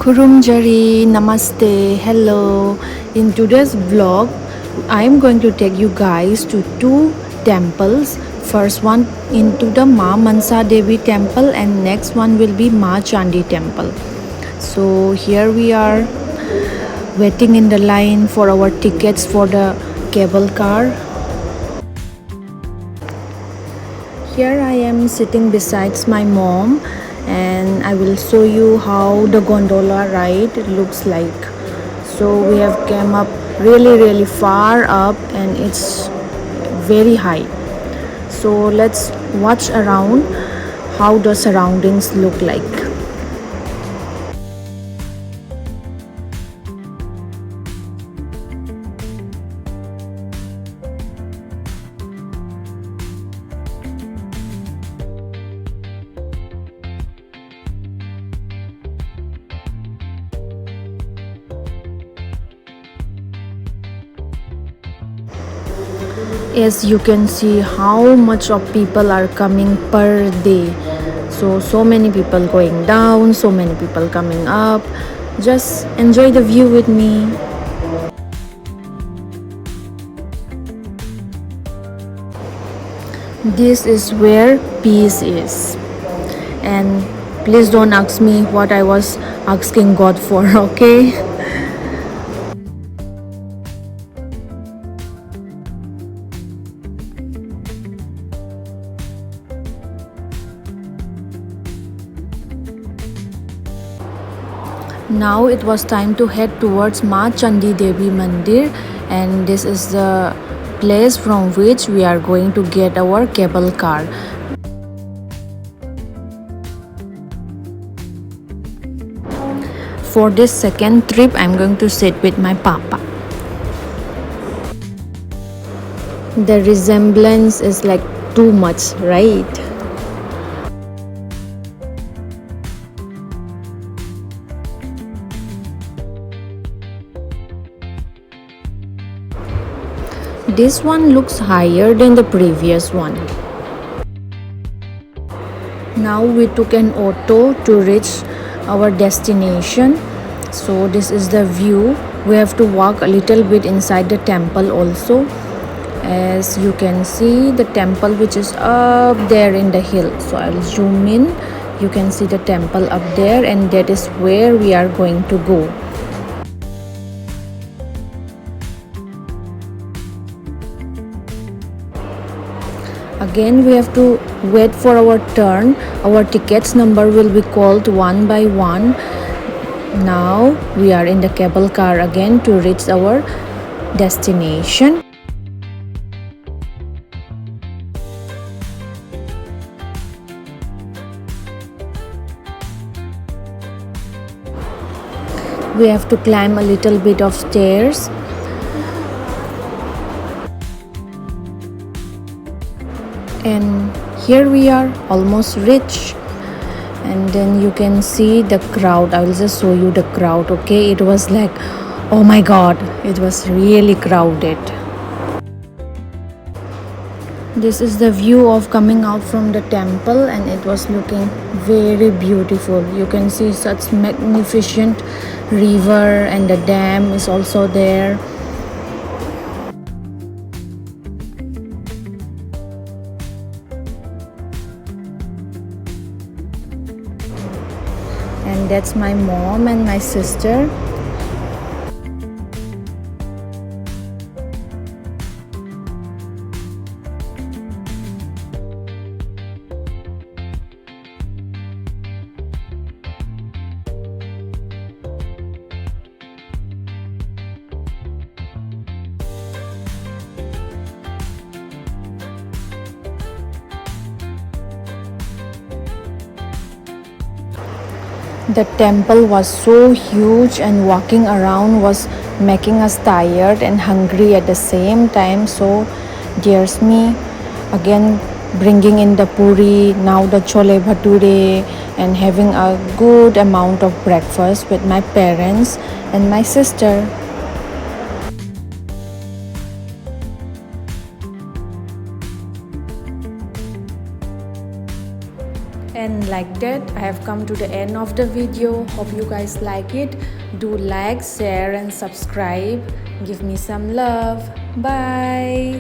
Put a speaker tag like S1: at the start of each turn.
S1: Kurumjari, Namaste, hello. In today's vlog, I am going to take you guys to two temples. First one into the Mansa Devi temple, and next one will be Chandi temple. So here we are waiting in the line for our tickets for the cable car. Here I am sitting besides my mom, and I will show you how the gondola ride looks like. So we have came up really far up, and it's very high. So let's watch around how the surroundings look like. As you can see how much of people are coming per day. So many people going down, so many people coming up. Just enjoy the view with me. This is where peace is. And please don't ask me what I was asking God for, okay? Now it was time to head towards Chandi Devi Mandir, and this is the place from which we are going to get our cable car. For this second trip, I'm going to sit with my papa. The resemblance is like too much, right? This one looks higher than the previous one. Now we took an auto to reach our destination. So this is the view. We have to walk a little bit inside the temple also. As you can see the temple which is up there in the hill. So I'll zoom in. You can see the temple up there, and that is where we are going to go. Again, we have to wait for our turn. Our tickets number will be called one by one. Now we are in the cable car again to reach our destination. We have to climb a little bit of stairs. And here we are, almost reached. And then you can see the crowd. I will just show you the crowd, okay? It was like, oh my god, it was really crowded. This is the view of coming out from the temple, and it was looking very beautiful. You can see such magnificent river, and the dam is also there. And that's my mom and my sister. The temple was so huge, and walking around was making us tired and hungry at the same time. So there's me again bringing in the puri, now the chole bhature, and having a good amount of breakfast with my parents and my sister. And like that, I have come to the end of the video. Hope you guys like it. Do like, share and subscribe. Give me some love. Bye.